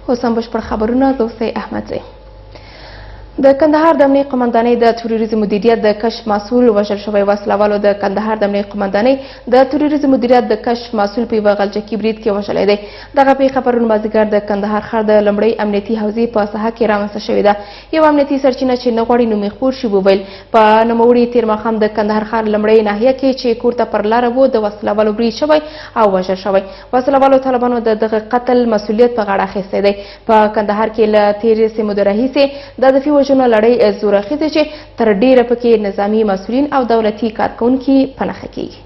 اوس هم بشپړ خبرونه دوستي احمدزی. د کندهار د امنیه قمندانۍ د تروریزم مدیریت د کشف مسؤل وژل شوی وسلوالو د کندهار د امنیه قمندانۍ د تروریزم مدیریت د کشف مسؤل په یوه غلجکي برید کې وژلی دی. دغه پیښه پرون مازدیګر د کندهار ښار د لومړۍ امنیتي حوزې په ساحه کې رامنځته شوې ده. یو امنیتي سرچینه چې نه غواړي نوم یې خپور شي وویل په نوموړي تېر ماښام د کندهار ښار لومړۍ ناحیه کې چې کور ته پر لاره و د وسلوالو برید شوی او وژل شوی. وسلوالو طالبانو د دغه قتل مسؤلیت په غاړه اخیستی دی. په کندهار کې له تېرې سې مودې راهیسې د دفي وژنو لړۍ زور اخیستې چې تر ډیره پکې نظامي مسؤلین او دولتي کارکونکي په نښه کیږي.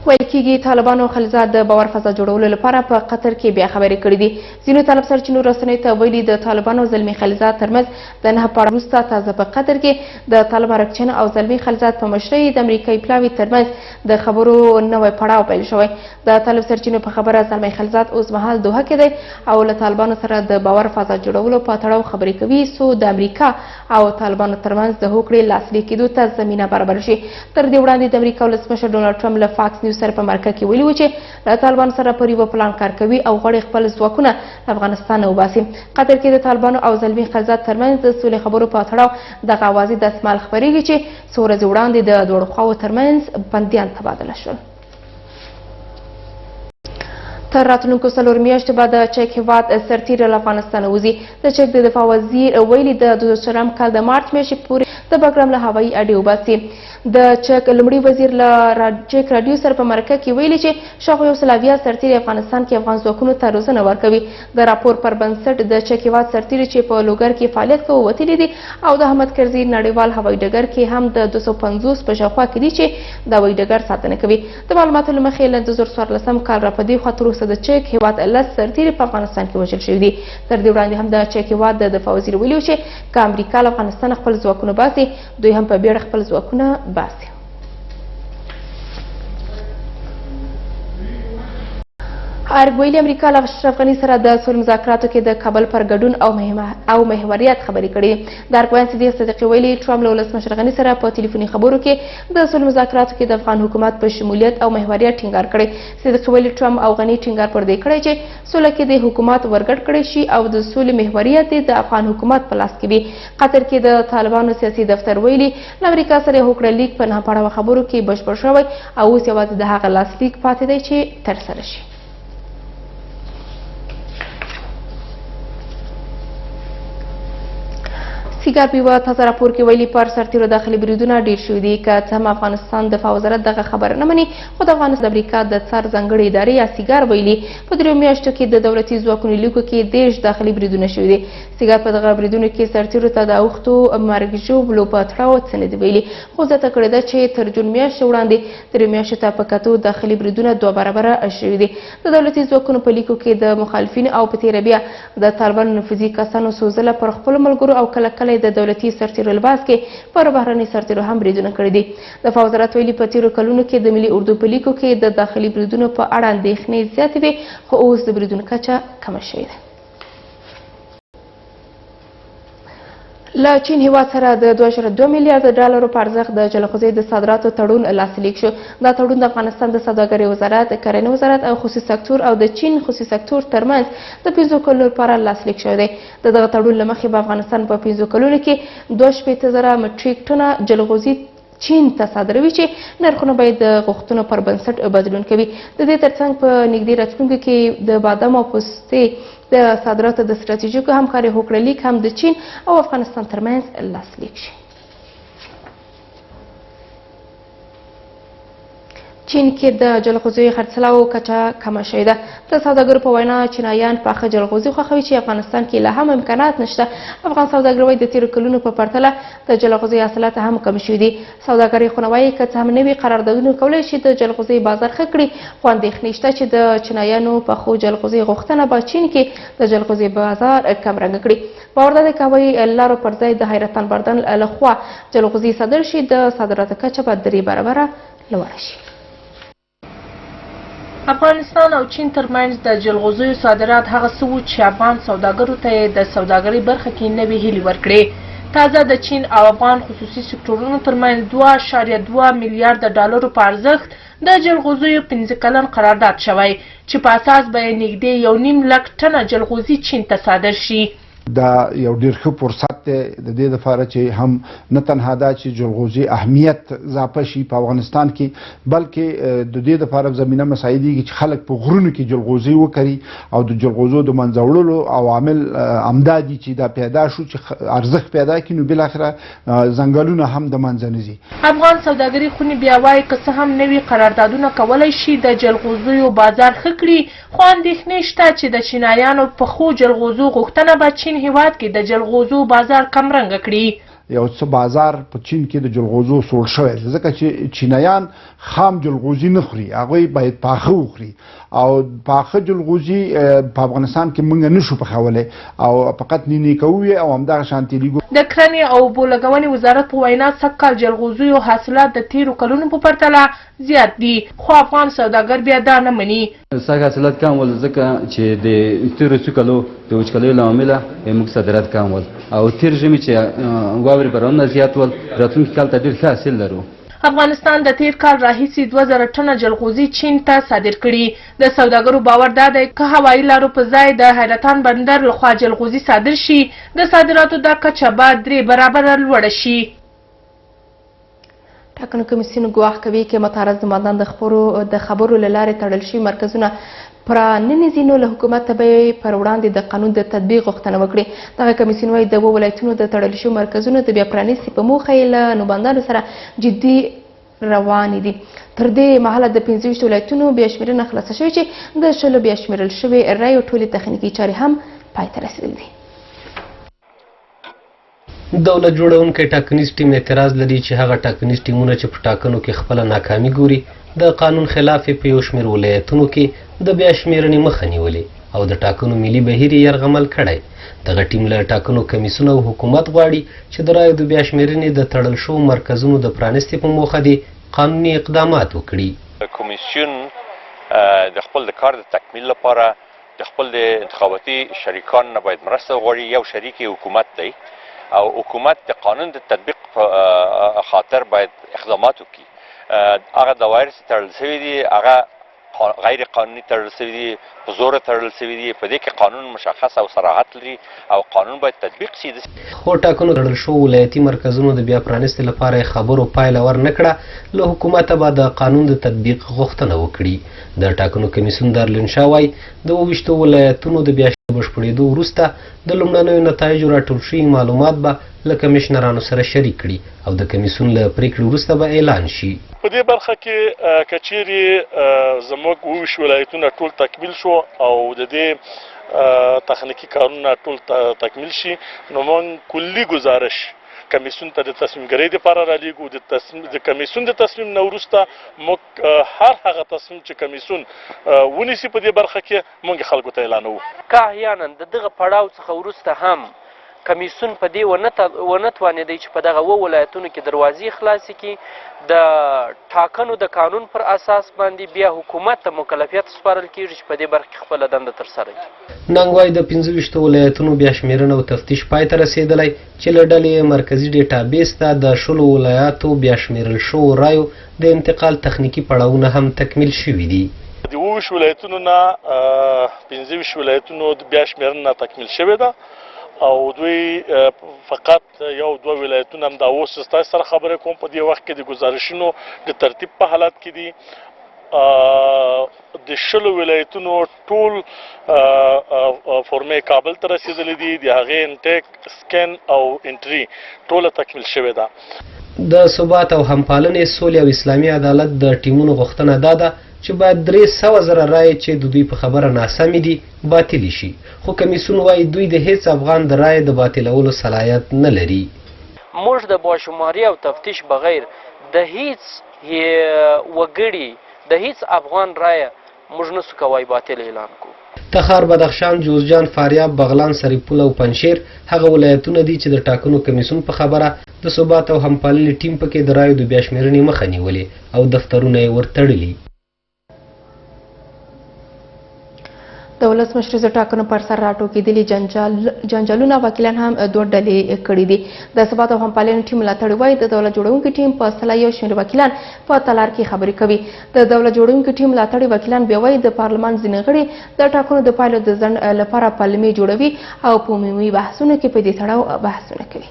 ویل کېږي طالبانو خلیلزاد د باور فضا جوړولو لپاره په قطر کې بیا خبرې کړې دي. ځینو طالب سرچینو رسنیو ته ویلي د طالبانو زلمي خلیلزاد ترمنځ د 9 پاړه وروسته تازه په قطر کې د طالب ارکچن او زلمي خلیلزاد په مشرۍ د امریکایي پلاوي ترمنځ د خبرو نوی پړاو پیل شوی. د طالب سرچینو په خبره زلمي خلیلزاد اوس مهال دوحه کې دی او له طالبانو سره د باور فضا جوړولو په تړاو خبرې کوي څو د امریکا او طالبانو ترمنځ د هوکړې لاسلیک کېدو ته زمینه برابر شي. تر دې وړاندې د امریکا ولسمشر ډونالډ ټرمپ له فاکس نیوز سره په مرکه کې ویلي و چې له طالبانو سره پر یوه پلان کار کوي او غواړي خپل ځواکونه افغانستان نه وباسي. قطر کې د طالبانو او زلمي خلیلزاد ترمنځ د سولې خبرو په تړاو دغه اوازې دستمال خپرېږي چې څو ورځې وړاندې د دواړو خواوو ترمنځ بندیان تبادله شول. تر راتلونکو 4 میاشتو به د چک هیواد سرتیری له افغانستانه وځي. د چک د دفاع وزیر ویلي د 2004 کال د مارچ میاشتې پورې د بګرام له هوایي اډې وباسي. د چک لومړي وزیر له چک راډیو سره په مرکه کې ویلي چې شاوخوا 100 سرتیري افغانستان کې افغان ځواکونو ته روزنه ورکوي. د راپور پر بنسټ د چک هیواد سرتیري چې په لوګر کې فعالیت کوي وتلي دي او د احمد کرزي نړیوال هوایي ډګر کې هم د 250 په شاوخوا کې دي چې د هوایي ډګر ساتنه کوي. د معلوماتو له مخې له 2014 کال را په دې خوا تر اوسه د چک هیواد 10 سرتیري په افغانستان کې وژل شوي دي. تر دې وړاندې هم د چک هیواد د دفاع وزیر ویلي چې که امریکا له افغانستان خپل ځواکونه باسي دوی هم په بیړه خپل ځواکونه باسي. ارګ ویلي امریکا له اشرف غني سره د سولې مذاکراتو کې د کابل پر ګډون او محوریت خبرې کړې. د ارګ ویان صدیق صدیقي ویلي ټرمپ له ولسمشر غني سره په ټلیفوني خبرو کې د سولې مذاکراتو کې د افغان حکومت په شمولیت او محوریت ټینګار کړی. صدیقي ویلي ټرمپ او غني ټینګار پر دې کړی چې سوله کې د حکومت ورګډ کړی شي او د سولې محوریت د افغان حکومت په لاس کې وي. قطر کې د طالبانو سیاسي دفتر ویلي له امریکا سره هوکړه لیک په 9 پاړه خبرو کې بشپړ شوی او اوس یوازې د هغه لاسلیک پاتې دی چې ترسره شي. سیګار په یوه تازه راپور کې ویلي پر سرتیرو داخلي بریدونه ډېر شوي دي. که څه هم افغانستان دفاع وزارت دغه خبره نه مني خو د افغانستان د امریکا د څار ځانګړې ادارې یا سیګار ویلي په 3 میاشتو کې د دولتي ځواکونو لیکو کې 10 داخلي بریدونه شوي دي. سیګار په دغه بریدونو کې سرتیرو ته د اوښتو مرګ ژوبلو په تړاو څه نه دي ویلي خو زیاته کړې ده چې تر جون میاشتې وړاندې 3 میاشتو ته په کتو داخلي بریدونه 2 برابره شوي دي. د دولتي ځواکونو په لیکو کې د مخالفینو او په تیره بیا د طالبانو نفوذي کسانو سوزله پر خپلو ملګرو او کله کله د دولتي سرتیرو لباس کې پر بهرني سرتیرو هم بریدونه کړي دي. دفاع وزارت ویلي په تیرو کلونو کې د ملي اردو په لیکو کې د داخلي بریدونو په اړه اندېښنې زیاتې وې خو اوس د بریدونو کچه کمه شوې ده. له چین هیواد سره د 2.2 میلیارډ ډالرو په ارزښت د جلغوزیو د صادراتو تړون لاسلیک شو. دا تړون د افغانستان د سوداګرۍ وزارت، کرنې وزارت او خصوصي سکتور او د چین خصوصي سکتور ترمنځ د 5 کلونو لپاره لاسلیک شوی دی. د دغه تړون له مخې به افغانستان په 5 کلونو کې 62,000 مټریک ټنه جلغوزي چین ته صادروي چې نرخونه باید د غوښتنو پر بنسټ بدلون کوي. د دې ترڅنګ په نږدې راتلونکي کې د بادام او پستې د صادراتو د ستراتیژیکو همکارۍ هوکړه لیک هم د چین او افغانستان ترمنځ لاسلیک شي. چین کې د جلغوزیو خرڅلاو کچه کمه شوې ده. د سوداګرو په وینا چینایان پاخه جلغوزي خوښوي چې افغانستان کې لا هم امکانات نشته. افغان سوداګر وایي د تیرو کلونو په پرتله د جلغوزیو حاصلات هم کم شوي دي. سوداګرۍ خونه وایي که څه هم نوي قراردادونه کولی شي د جلغوزیو بازار ښه کړي خو اندېښنې شته چې د چینایانو پخو جلغوزیو غوښتنه به چین کې د جلغوزیو بازار کمرنګه کړي. باور ده که هوایي لارو پر ځای د حیرتان بردن لخوا جلغوزي صادر شي د صادراتو کچه به 3 برابره لوړه شي. افغانستان او چین ترمنځ د جلغوزیو صادرات هغه څه وو چې افغان سوداګرو ته د سوداګرۍ برخه کې نوې هیلې ورکړې. تازه د چین او افغان خصوصي سکتورونو ترمنځ 2.2 میلیارډ ډالرو په ارزښت د جلغوزیو 5 کلن قرارداد شوی چې په اساس به یې نږدې 1.5 لک ټنه جلغوزي چین ته صادر شي. دا یو ډیر ښه فرصت دی د دې لپاره چې هم نه تنها دا چې جلغوزي اهمیت اضافه شي په افغانستان کې بلکې د دې لپاره زمینه مساعدېږي چې خلک په غرونو کې جلغوزي وکړي او د جلغوزو د منځه وړلو عوامل همدا دي چې دا پیدا شو چې ارزښت پیدا کړي نو بالاخره ځنګلونه هم د منځه نه ځي. افغان سوداګري خونې بیا وایي که څه هم نوي قراردادونه کولی شي د جلغوزیو بازار ښه کړي خو اندېښنې شته چې د چینایانو پخو جلغوزو غوښتنه به چین هیواد کې د جلغوزو بازار کمرنګه کړي. یو څه بازار په چین کې د جلغوزو سوړ شوی دی ځکه چې چینایان خام جلغوزي نه خوري هغوی باید پاخه وخوري او پاخه جلغوزي په افغانستان کې موږ نشو پخولی او فقط نینے کوو او همدغه شانتې لیږو. د کرنې او اوبو لګونې وزارت په وینا سږکال جلغوزیو حاصلات د تیرو کلونو په پرتله زیات دي خو افغان سوداګر بیا دا نه مني. سږ حاصلات کم ول ځکه چې د تیرو څو کلو د وچکالیو له امله موږ صادرات کم ول او تیر ژمي چې واورې بارانونه زیات ول راتلونکي کال ته ډېر ښه حاصل لرو. افغانستان د تیر کال راهیسې 2000 ټنه جلغوزي چین ته صادر کړي. د سوداګرو باور دا دی که هوایي لارو په ځای د حیرتان بندر لخوا جلغوزي صادر شي د صادراتو دا کچه به 3 برابره لوړه شي. ټاکنو کمیسیون ګواښ کوي چې متعرض مادان د خبرو له لارې تړل شوي مرکزونه پراننځي نو له حکومت به پر وړاندې د قانون د تطبیق غوښتنه وکړي. دغه کمیسیون وايي د ولایتونو د تړل شویو مرکزونو د بیا پرانیستي په موخه یې له نوبندانو سره جدي روانې دي. تر دې مهاله د 25 ولایتونو بیا شمېرنه خلاصه شوې چې د 10 بیا شمېرل شوې رایو ټولې تخنیکي چارې هم پای ته رسېدلې دي. دولت جوړونکی ټاکنیز ټیم اعتراض لري چې هغه ټاکنیز ټیمونه چې په ټاکنو کې خپله ناکامي ګوري د قانون خلاف په یو شمېر ولایتونو کې د بیا شمېرنې مخه نیولې او د ټاکنو ملي بهیر یې یرغمل کړی. دغه ټیم له ټاکنو کمیسیون او حکومت غواړي چې د رایو د بیا شمېرنې د تړل شوو مرکزونو د پرانیستي په موخه دې قانوني اقدامات وکړي. کمیسیون د خپل د کار د تکمیل لپاره د خپل د انتخاباتي شریکان نه باید مرسته وغواړي. یو شریک حکومت دی او حکومت د قانون د تطبیق په خاطر باید اقدامات وکړي. هغه دوایر چې تړل شوي دي هغه غیر قانوني تړل شوي دي په زوره تړل شوي دي په دې کې قانون مشخص او صراحت لري او قانون باید تطبیق شي. خو ټاکنو تړل شوو ولایتي مرکزونو د بیا پرانیستي لپاره خبرو پایله ورنکړه له حکومته به د قانون د تطبیق غوښتنه وکړي. د ټاکنو کمیسیون دارالانشا وایي د 28 ولایتونو د بیا بشپړېدو وروسته د لومړنیو نتایجو راټول شوي معلومات به له کمیشنرانو سره شریک کړي او د کمیسیون له پریکړې وروسته به اعلان شي. په دې برخه کې که چیرې زموږ 28 ولایتونه ټول تکمیل شو او د دې تخنیکي کارونه ټول تکمیل شي نو موږ کلي ګزارش کمیسیون ته د تصمیم ګیرۍ دپاره رالیږو. د کمیسیون د تصمیم نه وروسته موږ هر هغه تصمیم چې کمیسیون ونیسي په دې برخه کې موږ خلکو ته اعلانوو. که احیانا د دغه پړاو څخه وروسته هم کمیسیون په دې ونه توانېدی چې په دغه ولایتونو کې دروازې خلاصې کړي د ټاکنو د قانون پر اساس باندې بیا حکومت ته مکلفیت سپارل کېږي چې په دې برخه کې خپله دنده ترسره کړي. ننګ وایي د 25 ولایتونو بیا شمېرنه او تفتیش پای ته رسېدلی چې له ډلې مرکزي ډیټابیس ته د 10 ولایاتو بیا شمېرل شوو رایو د انتقال تخنیکي پړاوونه هم تکمیل شوي دي. د 28 ولایتونو نه 25 ولایتونو بیا شمېرنه تکمیل شوې ده او دوی فقط یو دوه ولایتونه هم دا اوس ستاسو سره خبرې کوم په دې وخت کې د ګزارشونو د ترتیب په حالت کې دي. د 10 ولایتونو ټول فورمې کابل ته رسېدلې دي. د هغې انټیک سکین او انټري ټوله تکمیل شوې ده. د ثبات او همپالنې سولې او اسلامي عدالت د ټیمونو غوښتنه دا ده چې باید 300,000 رایې چې د دوی په خبره ناسمې دي باطلې شي. خو کمیسیون وایي دوی د هیڅ افغان د رایې د باطلولو صلاحیت نه لري. موږ د باشماري او تفتیش بغیر د هیڅ وګړي د هیڅ افغان رایه موږ نسو کوای باطل اعلان کړو. تخار، بدخشان، جوزجان، فاریاب، بغلان، سریپول او پنجشیر هغه ولایتونه دي چې د ټاکنو کمیسیون په خبره د ثبات او همپالنې ټیم پکې د رایو د بیا شمېرنې مخه نیولې او دفترونه یې ورتړلي. د ولسمشریزو ټاکنو پر سر راټوکېدلي جنجالونه وکیلان هم دوه ډلې کړي دي. د ثبات او همپالنې ټیم ملاتړي وایي د دولت جوړونکي ټیم په اصطلاح یو شمېر وکیلان په تالار کې خبرې کوي. د دولت جوړونکي ټیم ملاتړي وکیلان بیا وایي د پارلمان ځینې غړي د ټاکنو د پایلو د ځنډ لپاره پلمې جوړوي او په عمومي بحثونو کې په دې تړاو بحثونه کوي.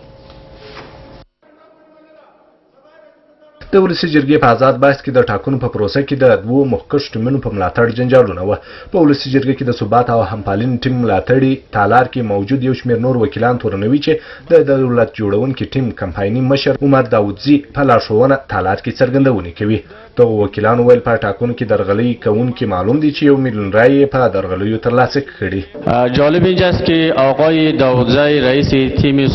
د ولسي جرګې په آزاد بحث کې د ټاکنو په پروسه کې د دوو مخکښو ټیمونو په ملاتړ جنجالونه وه. په ولسي جرګې کې د ثبات او همپالنې ټیم ملاتړي تالار کې موجود یو شمېر نور وکیلان تورنوي چې د دولت جوړونکي ټیم کمپایني مشر عمر داودزي په لارښوونه تالار کې څرګندونې کوي. دغو وکیلانو ویل په ټاکنو کې درغلۍ کوونکي معلوم دي چې 1 میلیون رای په درغلیو ترلاسه کړي. جالب اینجاست که آقای داودزی رئیس تیم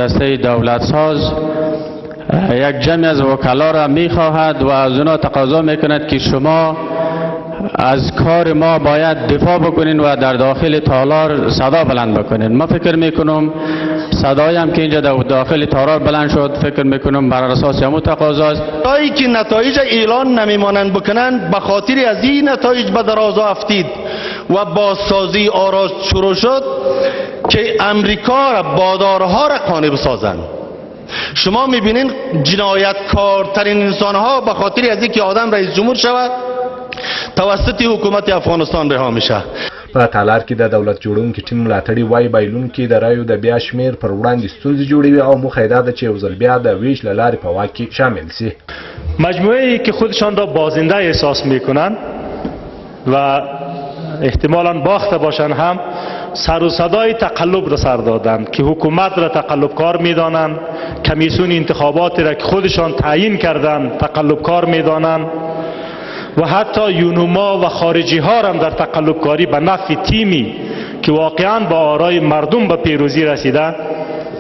دسته دولت ساز یک جمع از وکلا را میخواهد و از اونا تقاضا میکند که شما از کار ما باید دفاع بکنین و در داخل تالار صدا بلند بکنین. ما فکر میکنم صدایی هم که اینجا در داخل تالار بلند شد فکر میکنم بر اساس همون تقاضاست. تایی که نتایج اعلان نمیمانند بکنند به خاطر از این نتایج به درازا افتید و بازسازی آراز شروع شد که امریکا را بادارها را قانع بسازند. شما میبینین جنایتکارترین انسانها به خاطر از اینکه آدم رئیس جمهور شود توسط حکومت افغانستان رها میشه. په تالار کې د دولت جوړونکي ټیم ملاتړي وایي بایلونکي د رایو د بیا شمېر پر وړاندې ستونزې جوړوي او موخه یې دا ده چې یو ځل بیا د ویش له لارې په واک کې شامل شي. مجموعه‌ای که خودشان را بازنده احساس میکنند و احتمالاً باخته باشند هم سر و صدای تقلب را سر دادند که حکومت را تقلبکار میدانند، کمیسیون انتخابات را که خودشان تعیین کردند تقلبکار میدانند و حتی یونوما و خارجی ها را در تقلبکاری به نفع تیمی که واقعاً با آرای مردم به پیروزی رسیده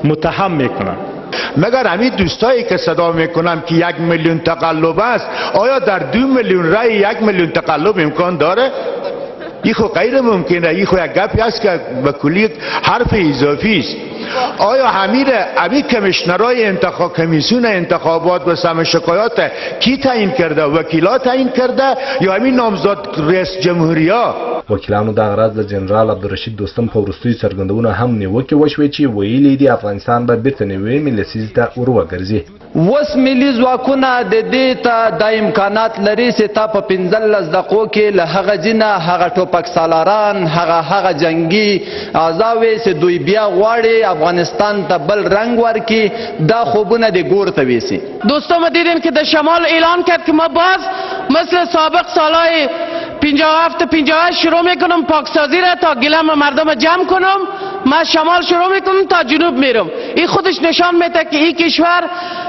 متهم میکنند. مگر همین دوستایی که صدا میکنم که 1 میلیون تقلب است، آیا در 2 میلیون رای 1 میلیون تقلب امکان داره؟ این خو غیر ممکنه. این خو یک گپی است که به کلی حرف اضافی است. آیا همین کمیشنرای کمیسیون انتخابات و سم شکایات کی تعیین کرده؟ وکیلا تعیین کرده یا همین نامزد رئیس جمهوریا؟ وکیلانو د غرض د جنرال عبدالرشید دوستم په وروستیو څرګندونه هم نیوکې وشوې چې ویلي دي افغانستان به بیرته نوې ملسیز ته ور وګرځي. وس ملي ځواکونه د دې ته د امکانات لري چې تا په 15 دقیقو کې له هغه ځینه هغه ټوپک سالاران هغه جنگي اعضاوې چې دوی بیا غواړي افغانستان ته بل رنگ ورکړي دا خوبونه د ګور ته ویسي. دوستو ما دیدیم که در شمال اعلان کرد که ما باز مثل سابق سالهای 57 شروع میکنم پاکسازی را تا گلم مردم جمع کنم. ما شمال شروع میکنم تا جنوب میرم. این خودش نشان میده که این کشور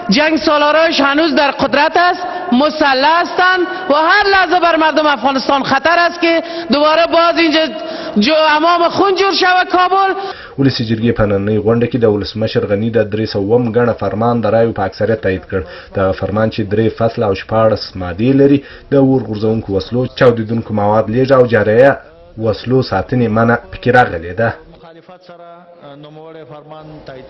جنگ سالارایش هنوز در قدرت است، مسلح هستند و هر لحظه بر مردم افغانستان خطر است که دوباره باز اینجا امام خون جور شود کابل. ولسي جرګې په نننۍ غونډه کې د ولسمشر غني د 300 ګڼه فرمان د رایو په اکثریت تایید کړ. دغه فرمان چې 3 فصل او 14 مادې لري د اور غورځونکو وسلو، چاودیدونکو مواد لیږد او جاریه وسلو ساتنې منع پکې راغلې ده. مخالفت سره نوموړی فرمان تایید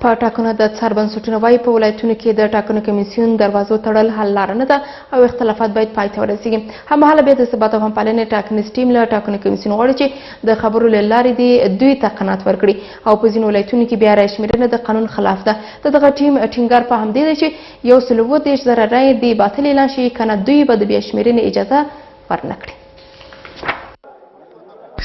په ټاکنو د څار بنسټونه وایي په ولایتونو کې د ټاکنو کمیسیون دروازو تړل حل لاره نه ده او اختلافات باید پای ته ورسیږي. هممهاله بیا د ثبات او همپالنې ټاکنیز ټیم له ټاکنو کمیسیون غواړي چې د خبرو له لارې دوی ته قناعت ورکړي او په ځینو ولایتونو کې بیا رایشمېرنه د قانون خلاف ده. د دغه ټیم ټینګار په همدې دی چې 130,000 رایې د باطل اعلان شوي که نه دوی به د بیا شمېرنې اجازه ورنه کړي.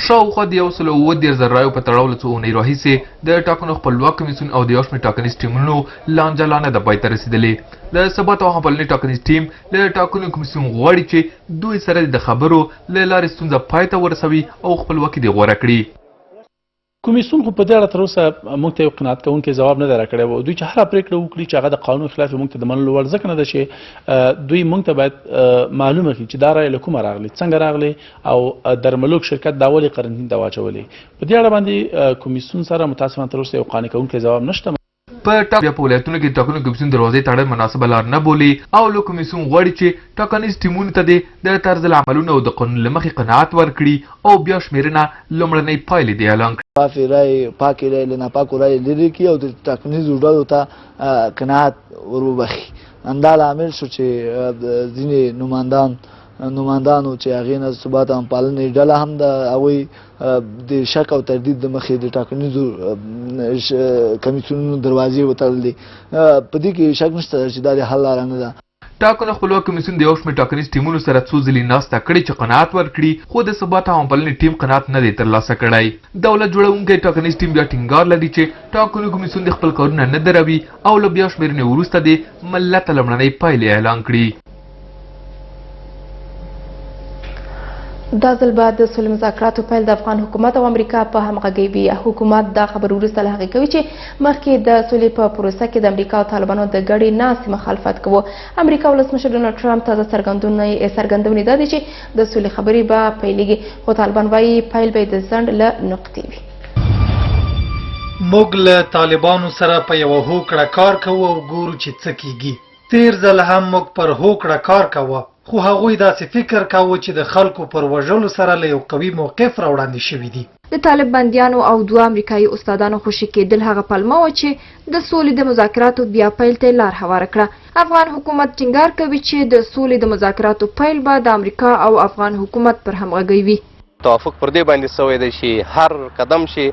شاوخوا د 130,000 رایو په تړاو له څو اونۍ راهیسې د ټاکنو خپلواک کمیسیون او د یو شمېر ټاکنیز ټیمونو لانجه د پای ته رسېدلې. د ثبات او همپالنې ټاکنیز ټیم له ټاکنو کمیسیون غواړي چې دوی سره د خبرو له لارې ستونزه پای ته ورسوي او خپلواکي دې غوره کړي. کمیسیون خو په دې اړه تر اوسه موږ ته یو قناعت کوونکی ځواب نه دی راکړی او دوی چې هره پرېکړه وکړي چې هغه د قانون خلاف موږ ته د منلو وړ ځکه نه ده چې دوی موږ ته باید معلومه کړي چې دا رایه له کومه راغلې، څنګه راغلې او درملوک شرکت دا ولې قرنطین ته واچولې. په دې اړه باندې کمیسیون سره متاسفانه تر اوسه یو قانع کوونکی ځواب نشته. په ولایتونو کې ټاکنو کمیسیون دروازې تړل مناسبه لار نه بولي او له کمیسیون غواړي چې ټاکنیز ټیمونو ته د طرز العملونو او د قانون له مخې قناعت ورکړي او بیا شمېرنه لومړنۍ پایلې دې اعلان کړي. پاکې رایې پاکې رایې له ناپاکو رایې لرې کړي او د ټاکنیزو ډلو ته قناعت ور وبخي. همدا لامل شو چې ځینې نمایندان نمایندانو چې هغې نه ثبات او همپالنې ډله هم د هغوی د شک او تردید د مخې د ټاکنیزو کمیسیونونو دروازې وتړل دي. په دې کې شک نشته چې دا د حل لاره نه ده. ټاکنو خپلواک کمیسیون د یو شمېر ټاکنیز ټیمونو سره څو ځلې ناسته کړې چې قناعت ورکړي، خو د ثبات او همپالنې ټیم قناعت نه دی ترلاسه کړی. دولت جوړونکی ټاکنیز ټیم بیا ټینګار لري چې ټاکنو کمیسیون د خپل کارونه نه دروي او له بیا شمېرنې وروسته د ملت ته لومړنۍ پایلې اعلان کړي. دا ځل به د سولې مذاکراتو پیل د افغان حکومت او امریکا په همغږۍ وي. حکومت دا خبر وروسته له هغې کوي چې مخکې د سولې په پروسه کې د امریکا او طالبانو د ګډې ناستې مخالفت کوو. امریکا ولسمشر ډونالډ ټرمپ تازه څرګندونې دا دي چې د سولې خبرې به پیلېږي، خو طالبان وایي پیل به د ځنډ له نقطې وي. موږ له طالبانو سره په یوه هوکړه کار کوو او ګورو چې څه کیږي. تیر ځل هم موږ پر هوکړه کار کوو، خو هغوی داسې فکر کاوه چې د خلکو پر وژلو سره له یو قوي موقف راوړاندې شوي دي. د طالب بندیانو او دوه امریکایي استادانو خوشي کېدل هغه پلمه وه چې د سولې د مذاکراتو بیا پیل ته لار هواره کړه. افغان حکومت ټینګار کوي چې د سولې د مذاکراتو پیل به د امریکا او افغان حکومت پر همغږۍ وي. توافق پر دې باندې سوی دی چې هر قدم چې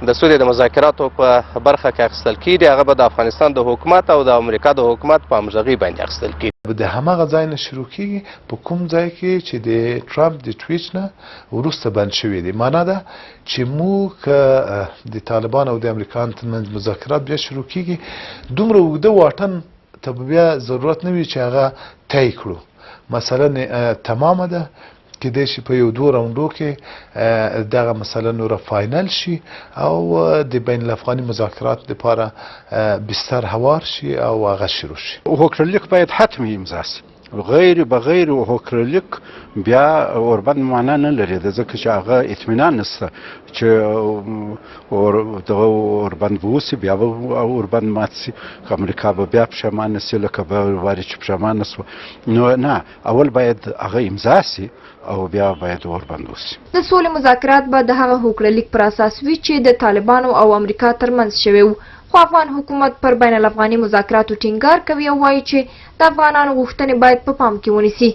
د سولې د مذاکراتو په برخه کې اخیستل کېږي هغه به د افغانستان د حکومت او د امریکا د حکومت په همغږۍ باندې اخیستل کېږي. د هماغه ځای نه شروع کېږي په کوم ځای کې چې د ټرمپ د ټویټ نه وروسته بند شوي دي. معنا ده چې موږ د طالبان او د امریکا ترمنځ مذاکرات بیا شروع کېږي، دومره اوږده واټن ته بیا ضرورت نه وي چې هغه طی کړو. مثلا تمامه ده کېدای شي په یو دوه راونډو کې دغه مثلا نوره فاینل شي او د بین الافغاني مذاکرات لپاره بستر هوار شي او هغه شروع شي. هوکړلیک باید حتمي امضا شي، بغیر هوکړلیک بیا اوربند معنا نه لري، ځکه چې هغه اطمینان نشته چې دغه اوربند به وسي بیا به اوربند مات شي، امریکا به بیا پښیمانه شي لکه به واري چې پښیمانه شوه. نو نه، اول باید هغه امضا شي او بیا باید اوربند وسي. د سولې مذاکرات به د هغه هوکړلیک پر اساس وي چې د طالبانو او امریکا ترمنځ شوی و، خو افغان حکومت پر بین الافغاني مذاکراتو ټینګار کوي او وایي چې د افغانانو غوښتنې باید په پام کې ونیسي.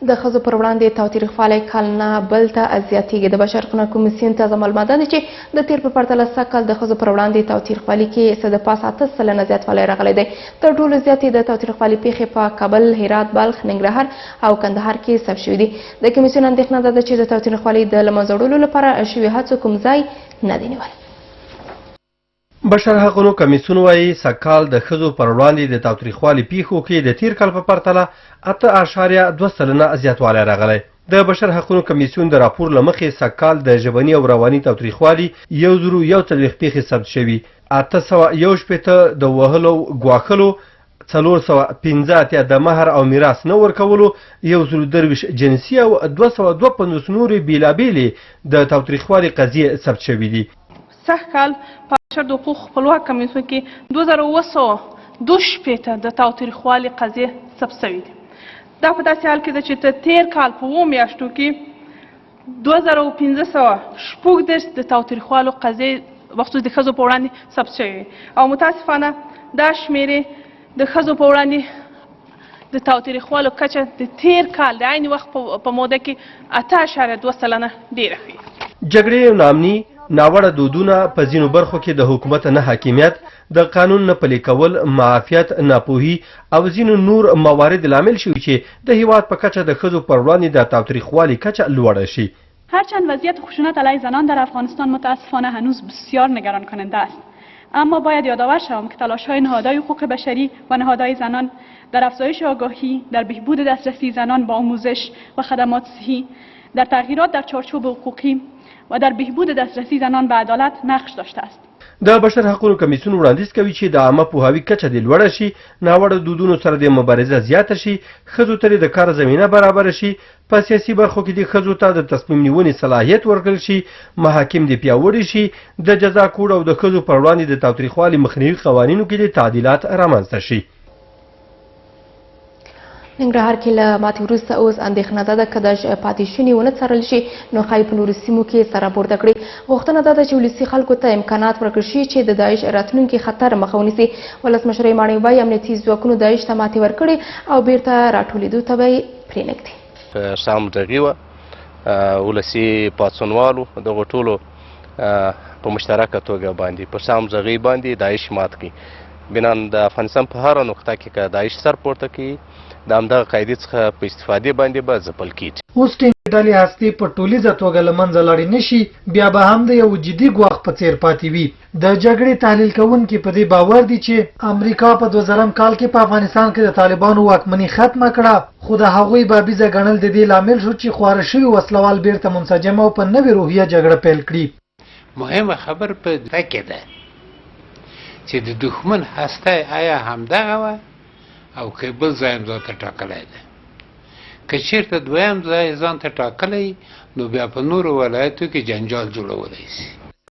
د ښځو پر وړاندې تاوتریخوالی کال نه بل ته زیاتېږي. د بشر حقونو کمیسیون تازه معلومات دا دي چې د تیر په پرتله سږ کال د ښځو پر وړاندې تاوتریخوالي کې څه د پاسه 8 سلنه زیاتوالی راغلی دی. تر ټولو زیاتې د تاوتریخوالي پیښې په کابل، هرات، بلخ، ننګرهار او کندهار کې ثبت شوي دي. د کمیسیون اندېښنه دا ده چې د تاوتریخوالي د له منځه وړلو لپاره شوي هڅو کوم ځای نه دی نیولی. بشر حقونو کمیسیون وایي سږکال د ښځو پر وړاندې د تاوتریخوالي پیښو کې د تیر کال په پرتله 8.2 سلنه زیاتوالی راغلی. د بشر حقونو کمیسیون د راپور له مخې سږکال د ژبني او رواني تاوتریخوالي 1041 پیښې ثبت شوي، 861 د وهلو ګواښلو، 415 د مهر او میراث نه ورکولو، 123 جنسي او 252 نورې بېلابېلې د تاوتریخوالي قضیې ثبت شوي دي. سږکال په بشر د حقوقو خپلواک کمیسیون کې 2762 د تاوتریخوالي قضیې ثبت شوي دي. دا په داسې حال کې ده چې تیر کال په 7 میاشتو کې 2560 د تاوتریخوالو قضیې بخصوص د ښځو په وړاندې ثبت شوي او متاسفانه دا شمیرې د ښځو په وړاندې د تاوتریخوالو کچه د تیر کال د عین وخت په موده کې 8.2 سلنه ډېره ښیي. جګړې او ناامني، ناوړه دودونه، په ځینو برخو کې د حکومت نه حاکمیت، د قانون نه پلي کول، معافیت، ناپوهي او ځینو نور موارد لامل شوي چې د هیواد په کچه د ښځو پر وړاندې د تاوتریخوالي کچه لوړه شي. هرچند وضعیت خشونت علیه زنان در افغانستان متاسفانه هنوز بسیار نگران کننده است، اما باید یادآور شوم که تلاش‌های نهادهای حقوق بشری و نهادهای زنان در افزایش آگاهی، در بهبود دسترسی زنان به آموزش و خدمات صحی، در تغییرات در چارچوب حقوقی و در بهبود دسترسی زنان به عدالت نقش داشته است. د بشر حقونو کمیسیون وړاندیز کوي چې د عامه پوهاوي کچه دې لوړه شي، ناوړه دودونو سره د مبارزه زیاته شي، ښځو ته د کار زمینه برابره شي، په سیاسي برخو کې د ښځو ته د تصمیم نیونې صلاحیت ورکړل شي، محاکم دې پیاوړي شي، د جزا کوډ او د ښځو پر وړاندې د تاوتریخوالي مخنیوي قوانینو کې د تعدیلات رامنځته شي. ننګرهار کې له ماتې وروسته اوس اندېښنه ده که د پاتې شونې ونه څارل شي نو ښایي په نورو سیمو کې سره پورته کړي. غوښتنه دا ده چې ولسي خلکو ته امکانات ورکړل شي چې د داعش راتلونکي خطر مخه ونیسي. ولسمشر ماڼۍ وایي امنیتي ځواکونو داعش ته ماتې ورکړې او بیرته راټولېدو ته به یې پرېنږدي. شامشاد ولسي پاڅونوالو دغو ټولو په مشترکه توګه باندې په شامشاد باندې داعش مات کړي. بنان د افغانستان په هره نقطه کې که داعش سر پورته کړي د همدغه قاعدې څخه په استفادې باندې به ځپل کېږي. اوس ټینګې ډلې هستې په ټولیزه توګه له منځه لاړې نه شي بیا به هم د یو جدي ګواښ په څېر پاتې وي. د جګړې تحلیل کوونکي په دې باور دي چې امریکا په 2000 کال کې په افغانستان کې د طالبانو واکمني ختمه کړه خو د هغوی بابیزه ګڼل د دې لامل شو چې خواره شوي وسلوال بیرته منسجم او په نوې روحیه جګړه پیل کړي. مهمه خبر په دې کې ده چې د دښمن هسته آیا همدغه وه او که بل ځای هم ځان ته ټاکلی ده. که چېرته دویم ځای ځان ته ټاکلی نو بیا په نورو ولایتو کې جنجال جوړولی شي.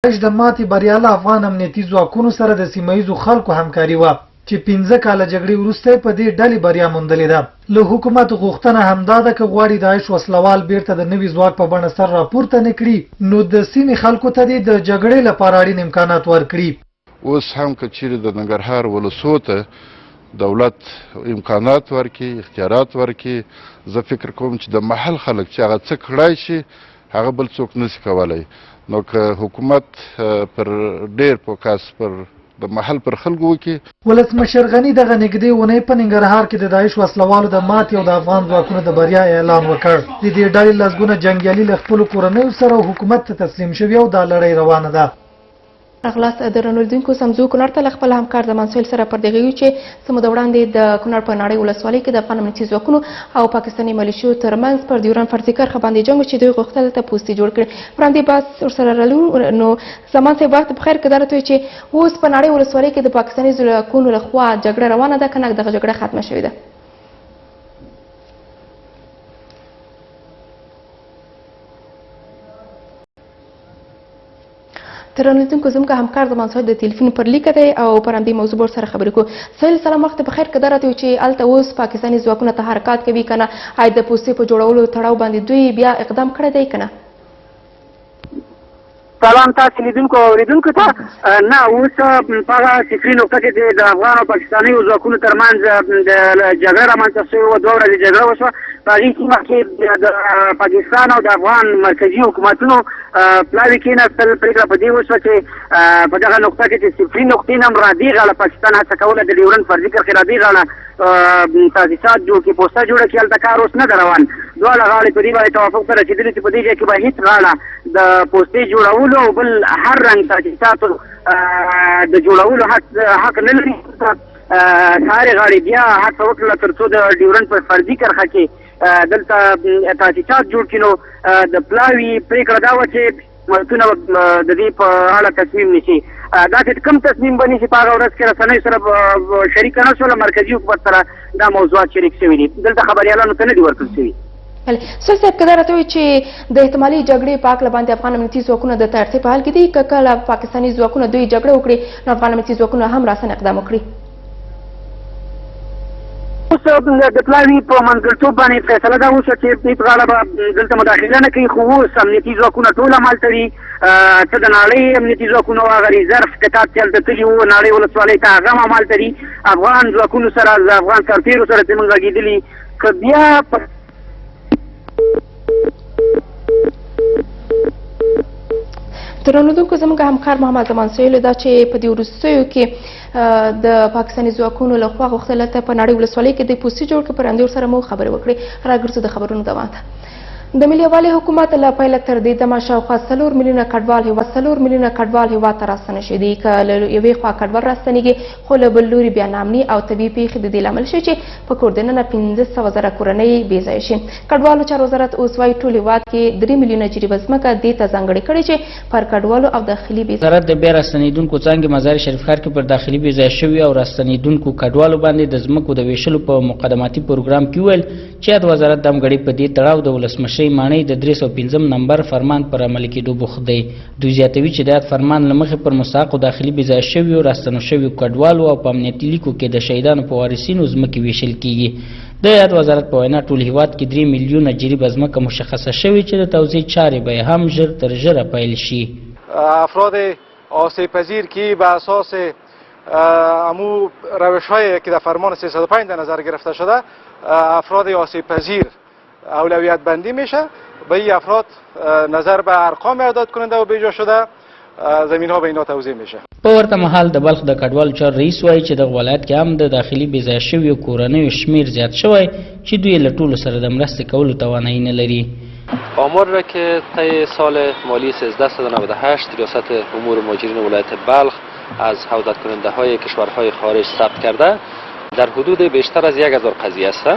داعش د ماتې بریا له افغان امنیتي ځواکونو سره د سیمه ییزو خلکو همکاري وه چې 15 کاله جګړې وروسته په دې ډلې بریا موندلې ده. له حکومت غوښتنه همدا ده که غواړي داعش وسلوال بیرته د نوي ځواک په بڼه سر راپورته نه کړي نو د سیمې خلکو ته دې د جګړې لپاره اړین امکانات ورکړي. اوس هم که چیرې د ننګرهار ولسو ته دولت امکانات ورکړي اختیارات ورکړي زه فکر کوم چې د محل خلک چې هغه څه کړای شي هغه بل څوک نشي کولی. نو که حکومت پر ډېر فوکس پر د محل پر خلکو وکړي. ولسمشر غني دغه نږدې اونۍ په ننګرهار کې د داعش وسلوالو د ماتې او د افغان ځواکونو د بریا اعلان وکړ. د دې ډلې لسګونه جنګیالي له خپلو کورنیو سره حکومت ته تسلیم شوي او دا لړۍ روانه ده. اغلاس درنو لیدونکو سمزو کونړ ته له خپل همکار زمان سهیل سره پر دغه یو چې څه موده وړاندې د کونړ په ناړۍ ولسوالۍ کې د افغان امنیتي ځواکونو او پاکستاني ملیشو ترمنځ پر ډیورن فرضي کرښه باندې جنګ چې دوی غوښتل ته پوستې جوړ کړي. وړاندې بحث ورسره لرو نو زمان صاحب وخت په خیر کې درته چې اوس په ناړۍ ولسوالۍ کې د پاکستاني ځواکونو لخوا جګړه روانه ده که نه دغه جګړه ختمه شوې ده؟ ترنلیدونکو زموږ همکار زمان صاحب د تلیفون پر لیکه دی او پر همدې موضوع به ورسره خبرې کوو. سهیل سلام وخت په خیر که دا راته وي چې هلته اوس پاکستاني ځواکونه تحرکات کوي که نه آیا د پوستې په جوړولو تړاو باندې دوی بیا اقدام کړی دی که نه؟ سلام تاسو لیدونکو او اوریدونکو ته. نه اوس په هغه فکري نقطه کې د افغان او پاکستاني ځواکونو ترمنځ د جګړه رامنځته شوې وه. 2 ورځې جګړه وشوه. په هغې سیمه کې د پاکستان او د افغان مرکزي حکومتونو پلاوي کېناستل. پرېکړه په دې وشوه چې په دغه نقطه کې چې صفري نقطې نه هم را دې غاړه پاکستان هڅه کوله د ډیورن فرضي کرښې را دې غاړه تاسیسات جوړ کړي پوسته جوړه کړي. هلته کار اوس نه ده روان. دواړه غاړې په دې باندې توافق ته رسېدلي چې په دې ځای کې به هېڅ غاړه د پوستې جوړولو او بل هر رنګ تاسیساتو د جوړولو حق نه لري. سارې غاړې بیا هڅه وکړله تر څو د ډیورن په فرضي کرښه کې دلته تاسیسات جوړ کړي. نو د پلاوي پرېکړه دا وه چې حکومتونه د دې په اړه تصمیم نیسي. داسې کوم تصمیم به نیسي په هغه ورځ کې رسنیو سره شریکه نه شوله. مرکزي حکومت سره دا موضوعات شریک شوي دي. دلته خبریالانو ته نه دي ورکړل شوي. سهیل صاحب که دا راته وایي چې د احتمالي جګړې په هکله باندې افغان امنیتي ځواکونه د تیارتۍ په حال کې دي که کله پاکستاني ځواکونه دوی جګړه وکړي نو افغان امنیتي ځواکونه هم راسن اقدام وکړي؟ اوس د پلاوي په منځګړیتوب باندې فیصله دا وشوه چې دوی په غاړه به دلته مداخله نه کوي. خو اوس امنیتي ځواکونه ټول همالته وي. څه د نړۍ امنیتي ځواکونه او هغه ریزرف کتاب چې هلته تللي وو نړۍ ولسوالۍ ته هغه هم همالته دي. افغان ځواکونو سره د افغان سرتېرو سره چې موږ غږېدلي که بیا درنلیدونکو زموږ همکار محمد زمان سهیل دا چې په دې وروستیو کې د پاکستاني ځواکونو لخوا غوښتل ته په ناړۍ ولسوالۍ کې د پوستې جوړ کړي. پر همدې ورسره مو خبرې وکړې. راګرځو د خبرونو دوام ته. د ملي یووالي حکومت له پیله تر دې دمه شاوخوا 4 میلیونه کډوال هېواد ته راستنه شوي دي. که له یوې خوا کډوال راستنېږي خو له بل لوري بیا ناامني او طبیعي پیښې د دې لامل شوي چې په کور دننه 15,000 کورنۍ بې ځایه شي. کډوالو چارو وزارت اوس وایي ټول هېواد کې 3 میلیونه جریبه ځمکه دې ته ځانګړې کړې چې پر کډوالو او داخلي بې وزارت د بیا راستنېدونکو څانګې مزار شریف ښار کې پر داخلي بې ځایه شوي او راستنېدونکو کډوالو باندې د ځمکو د ویشلو په مقدماتي پروګرام کې وویل چې د وزارت د همغږۍ په دې تړاو د ولسمشۍ ماڼۍ د 305 نمبر فرمان پر عملي کېدو بوخت دی. دوی زیاتوي چې د فرمان له مخې پر مستحقو داخلي بې ځایه شویو راستنو شویو کډوالو او په امنیتي لیکو کې د شهیدانو په وارثینو ځمکې ویشل کېږي. د یاد وزارت په وینا ټول هیواد کې 3 میلیونه جریبه ځمکه مشخصه شوې چې د توزیع چارې به هم ژر تر ژره پیل شي. افراد آسیب پذیر که به اساس امو روش‌هایی که در فرمان 305 در نظر گرفته شده افراد آسیب پذیر اولویت بندی میشه. به این افراد نظر به ارقام اعداد کننده و بیجا شده زمین ها به اینا توزیع میشه. په ورته مهال د بلخ د کډوالو چارو رئیس وایي چې دغه ولایت کې هم د داخلي بې ځایه شویو کورنیو شمیر زیات شوی چې دوی له ټولو سره د مرستې کولو توانایي نه لري. آمار را که طی سال مالی 1398 ریاست امور مهاجرین ولایت بلخ از عودت کننده های کشورهای خارج ثبت کرده در حدود بیشتر از 1000 قضیه است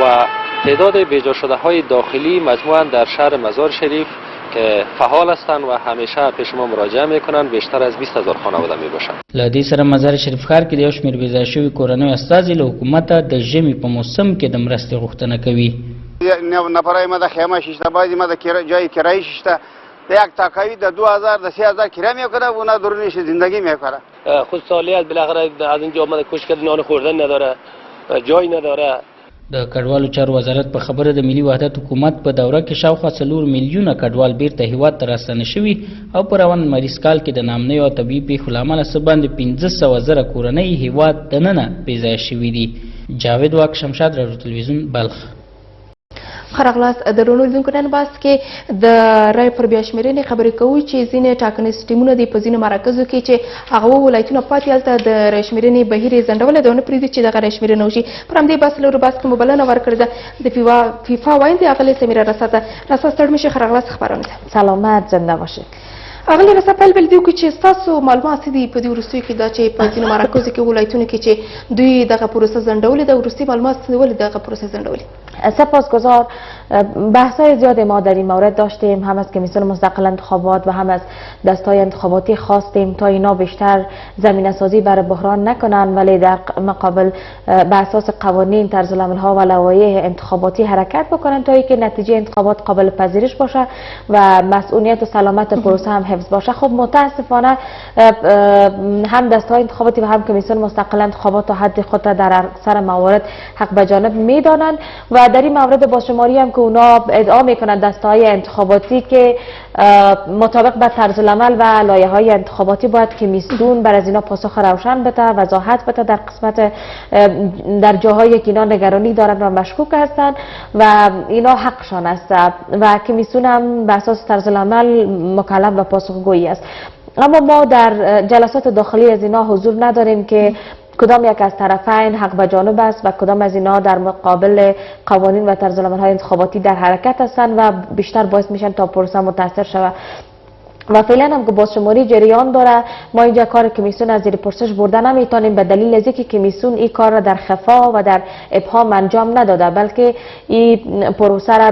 و تعداد بیجا شده های داخلی مجموعاً در شهر مزار شریف که فعال هستند و همیشه پیش ما مراجعه میکنند بیشتر از 20000 خانواده میباشند. له دې سره مزار شریف ښار کې د یو شمېر بې ځایه شوي کورنیو استازي له حکومته د ژمي په موسم کې د مرستې غوښتنه کوي. نفرای ما د خیمه شیشته بعضی ما د جای کرایه شیشته یک تاکاوی د 2000 د 3000 کرایه میکنه و نه درونش زندگی میکنه. خود سالی از بالاخره از اینجا آمده کوشش کرد نان خوردن نداره جای نداره. د کډوالو چارو وزارت په خبره د ملي وحدت حکومت په دوره کې شاوخوا 4 میلیونه کډوال بیرته هیواد ته راستنه شوي او په روان مریض کال کې د نامنیو او طبیعي پیښو له امله څه باندې 1500 کورنۍ هیواد دننه بې ځایه شوي دي. جاوید واک، شمشاد، راډیو تلویزیون، بلخ. خراغلاس د رونو لیدونکو نن باس کې د رای پر بیا شمیرنې خبرې کوي چې ځینې ټاکنیز ټیمونه د په ځینو مراکزو کې چې هغه ولایتونه پاتې هلته د رای شمیرنې بهیر یې ځنډولی ده او نه پرېږدي چې دغه رای شمیرنه وشي. پر همدې بحث لورو باس کې مو بلنه ورکړې ده د فیفا وایندې اغلې سمیره رسا ستړ مې شي. خراغلاس خبرونه ده. سلامت، زنده باشید. اغلې رسا پیل بل دیو کې چې ستاسو معلومات دي په دې وروستیو کې دا چې په ځینو مراکزو کې ولایتونو کې چې دوی دغه پروسه ځنډولې ده. وروستي معلومات ولې دغه پروسه ځنډولې؟ سپاسگزار. بحث‌های زیادی ما در این مورد داشتیم، هم از کمیسیون مستقل انتخابات و هم از دستای انتخاباتی خواستیم تا اینا بیشتر زمینه سازی برای بحران نکنن ولی در مقابل بر اساس قوانین، طرزالعمل‌ها و لوایح انتخاباتی حرکت بکنن تا اینکه نتیجه انتخابات قابل پذیرش باشه و مسئولیت و سلامت پروسه هم حفظ باشه. خب متاسفانه هم دستای انتخاباتی و هم کمیسیون مستقل انتخابات تا حد خود را در اکثر موارد حق به جانب میدانند و در این مورد بازشماری هم که اونا ادعا میکنند دسته‌های انتخاباتی که مطابق با طرزالعمل و لایحه‌های انتخاباتی باید کمیسیون بر از اینا پاسخ روشن بده، وضاحت بده در قسمت در جاهایی که اینا نگرانی دارند و مشکوک هستند و اینا حقشان است و کمیسیون هم بر اساس طرزالعمل مکلف به پاسخگویی است. اما ما در جلسات داخلی از اینا حضور نداریم که کدام یک از طرفین حق به جانب است و کدام از اینا در مقابل قوانین و طرزالعمل‌های انتخاباتی در حرکت هستند و بیشتر باعث میشن تا پروسه متاثر شود. و فعلا هم که بازشماری جریان داره، ما اینجا کار کمیسیون از زیر پرسش برده نمیتونیم به دلیل از اینکه کمیسیون این کار را در خفا و در ابهام انجام نداده بلکه این پروسه را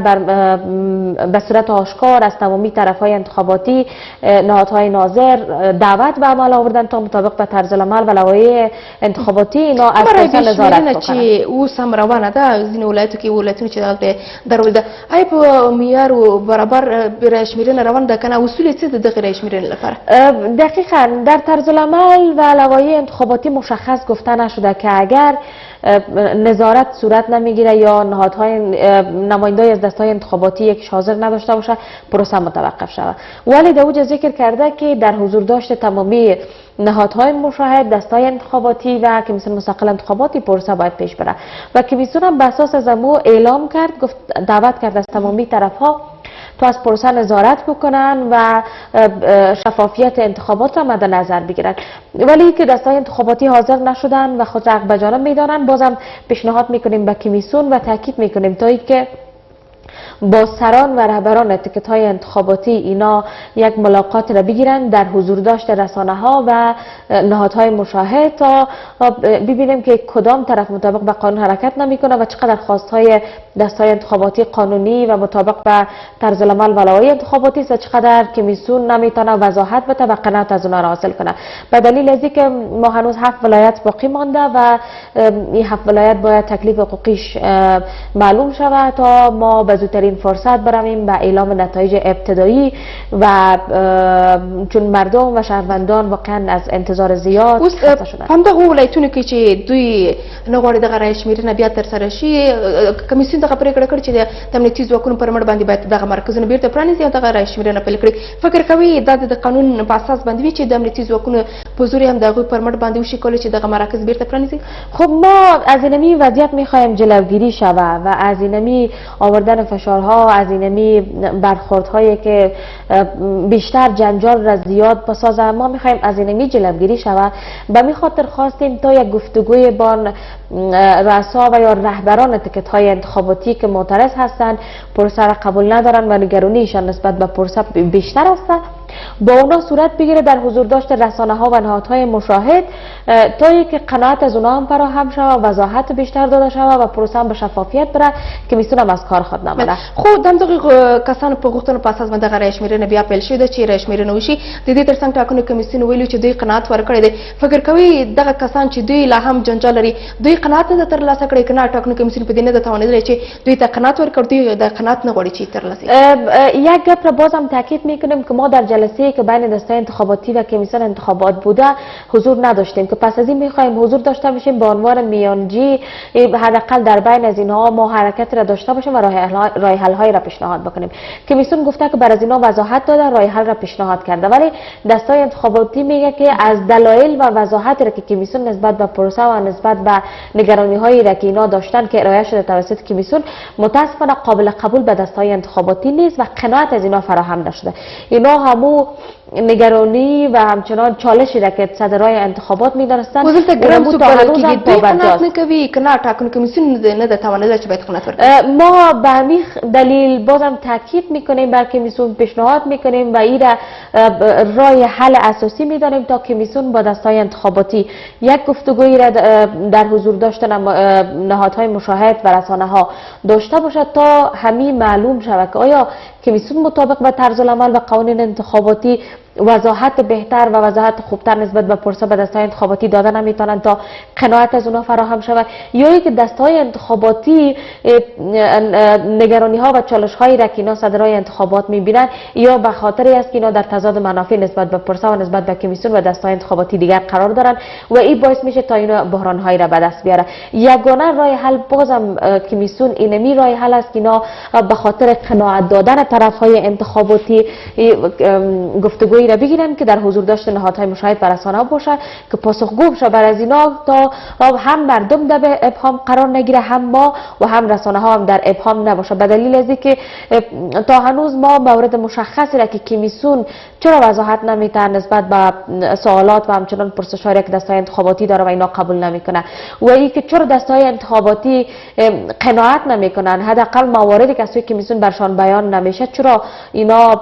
به صورت آشکار از تمامی طرفهای انتخاباتی، نهادهای ناظر دعوت به عمل آوردن تا مطابق به طرزالعمل و لوایح انتخاباتی اینا از پروسه نظارت بکنن. چې اوس هم روانه ده ځینې ولایتو کې ولایتونه چې دغه درول ده آیا په معیار و برابر رای شمیرنه روان ده کنه اصول څه دغه رای شمیرنه لپاره؟ دقیقاً در طرزالعمل و لوایح انتخاباتی مشخص گفته نشده که اگر نظارت صورت نمیگیره یا نهادهای نمایندگی از دستهای انتخاباتی یکیش حاضر نداشته باشه پروسه متوقف شود. ولی در اوج ذکر کرده که در حضور داشت تمامی نهادهای مشاهد، دستای انتخاباتی و کمیسیون مستقل انتخاباتی پروسه باید پیش بره و کمیسیون هم به اساس از امو اعلام کرد، گفت دعوت کرد از تمامی طرفها تا از پروسه نظارت بکنن و شفافیت انتخابات را مد نظر بگیرن. ولی که دستای انتخاباتی حاضر نشدن و خود را حق به جانب میدانن، بازم پیشنهاد میکنیم به کمیسیون و تاکید میکنیم تا اینکه با سران و رهبران تیکت های انتخاباتی اینا یک ملاقات را بگیرن در حضور داشت رسانه ها و نهادهای مشاهد تا ببینیم که کدام طرف مطابق به قانون حرکت نمیکنه و چقدر خواستهای دستهای انتخاباتی قانونی و مطابق به طرزالعمل و لوایح انتخاباتی است و چقدر کمیسیون نمیتونه وضاحت بده و قناعت از اونها را حاصل کنه. به دلیل از اینکه ما هنوز 7 ولایت باقی مانده و این 7 ولایت باید تکلیف حقوقیش معلوم شود تا ما به زودترین فرصت برویم به اعلام نتایج ابتدایی و چون مردم و شهروندان واقعا از انتظار زیاد خسته شدن. هم دغه ولایتونو کې چې دوی نه غواړي دغه رایې شمیرنه بیا ترسره شي، کمیسیون دغه پرېکړه کړې چې د امنیتي ځواکونو پر مړ باندې باید دغه مرکزونه بیرته پرانیزي او دغه رایې شمیرنه پیل کړي. فکر کوي دا د قانون په اساس باندې وي چې د امنیتي ځواکونو په زور هم د هغوی پر مړ باندې وشي کولی چې دغه مراکز بیرته پرانیزي؟ خب ما از اینمی وضعیت میخوایم جلوگیری شود و از اینمی آوردن فشارها، از اینمی برخوردهایی که بیشتر جنجال را زیاد بسازه، ما میخوایم از اینمی جلوگیری شود. به می خاطر خواستیم تا یک گفتگوی با رؤسا و یا رهبران تکت های انتخاباتی که معترض هستند، پروسه را قبول ندارند و نگرانیشان نسبت به پروسه بیشتر است، با اونا صورت بگیره در حضور داشت رسانه ها و نهادهای مشاهد تا اینکه قناعت از اونا هم فراهم شود، وضاحت بیشتر داده شود و پروسه هم به شفافیت بره که میتونم از کار خود نمانه. خو د دغه کسانو په غوښتنو په اساس باندې دغه رایې شمیرنه بیا پیل شوې ده چې رایې شمیرنه وشي. د دې ترڅنګ ټاکنو کمیسیون ویلي چې دوی قناعت ورکړی دی. فکر کوي دغه کسان چې دوی لا هم جنجال لري دوی قناعت نه ترلاسه کړی که نه ټاکنو کمیسیون په دې نه ده توانېدلی چې دوی ته قناعت ورکړي، دوی د قناعت نه غواړي چې ترلاسه کړي؟ یک گپ را بازم تاکید میکنیم که ما در جلسه که بین دستای انتخاباتی و کمیسیون انتخابات بوده حضور نداشتیم که پس از این میخوایم حضور داشته باشیم به عنوان میانجی، حداقل در بین از اینها ما حرکت را داشته باشیم و راه حل های را پیشنهاد بکنیم. کمیسیون گفته که بر از اینها وضاحت داده، راه حل را پیشنهاد کرده، ولی دستای انتخاباتی میگه که از دلایل و وضاحتی را که کمیسیون نسبت به پروسه و نسبت به نگرانی هایی را که اینا داشتن که ارائه شده توسط کمیسیون متاسفانه قابل قبول به دستای انتخاباتی نیست و قناعت از اینا فراهم نشده. اینا همو نگرانی و همچنان چالشی را که صدرای انتخابات می‌دانستند وزلته ګرام سو بلل کېږي دوی قناعت نه کوي که نه ټاکنو کمیسیون نه ده توانېدلی چې باید قناعت ورکړي. ما به همین دلیل بازم تاکید میکنیم بر کمیسیون پیشنهاد میکنیم و این را راه حل اساسی میدانیم تا کمیسیون با دستای انتخاباتی یک گفتگویی را در حضور داشتن نهادهای مشاهد و رسانه ها داشته باشد تا همین معلوم شود که آیا کمیسیون مطابق با طرز العمل و قوانین انتخاباتی وضاحت بهتر و وضاحت خوبتر نسبت به پروسه به دستای انتخاباتی داده نمیتونند تا قناعت از اونها فراهم شود، یا اینکه دستای انتخاباتی نگرانی ها و چالش هایی را که اینا صدرای انتخابات میبینند یا به خاطری است که اینا در تضاد منافع نسبت به پروسه و نسبت به کمیسیون و دستای انتخاباتی دیگر قرار دارند و این باعث میشه تا اینا بحران هایی را به دست بیاره. یگانه راه حل بازم کمیسیون اینمی راه حل است که اینا به خاطر قناعت دادن طرف های انتخاباتی گفتگویی را بگیرن که در حضور داشت نهادهای مشاهد و رسانه باشه که پاسخگو بشه بر از اینا تا هم مردم در ابهام قرار نگیره، هم ما و هم رسانه ها هم در ابهام نباشه. به دلیل از اینکه تا هنوز ما مورد مشخصی را که کمیسیون چرا وضاحت نمیده نسبت به سوالات و همچنان پرسش‌هایی که دستای انتخاباتی داره و اینا قبول نمیکنه و اینکه چرا دستای انتخاباتی قناعت نمیکنن، حداقل مواردی که از سوی کمیسیون برشان بیان نمیشه چرا اینا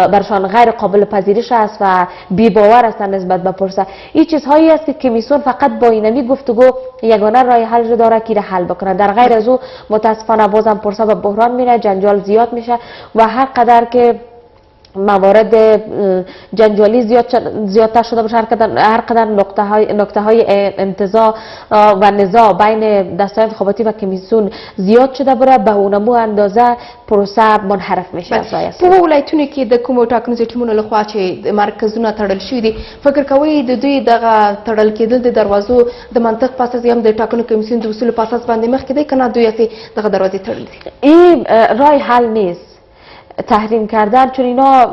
برشان غیر قابل پذیرش است و بی باور هستند نسبت به پروسه. این چیزهایی است که کمیسیون فقط با اینمی گفتگو یگانه راه حل رو داره که را حل بکنه. در غیر از او متاسفانه بازم پروسه به بحران میره، جنجال زیاد میشه و هر قدر که موارد جنجالی زیادتر شده باشه، هر قدر نقطه های انتزاع و نزاع بین دستای انتخاباتی و کمیسیون زیاد شده بره به اونمو اندازه پروسه منحرف میشه. په ولایتونو کې د کومو ټاکنیزو ټیمونو لخوا چې مرکزونه تړل شوي دي، فکر کوئ د دوی دغه تړل کېدل د دروازو د منطق په اساس هم د ټاکنو کمیسیون د اصولو په اساس باندې مخکې دی که نه دوی هسې دغه دروازې تړلې دي؟ این راه حل نیست تحریم کردن، چون اینا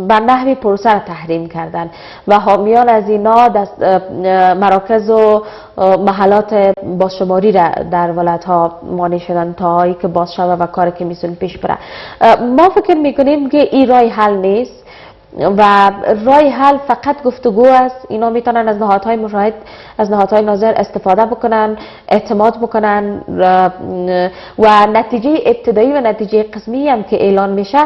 به نحوی پروسه را تحریم کردن و حامیان از اینا مراکز و محلات بازشماری را در ولایت ها مانع شدن تا هایی که باز شود و کار کمیسیون پیش بره. ما فکر میکنیم که این راه حل نیست و راه حل فقط گفتگو است. اینا میتونن از نهادهای مشاهد، از نهادهای ناظر استفاده بکنن، اعتماد بکنن و نتیجه ابتدایی و نتیجه قسمی هم که اعلان میشه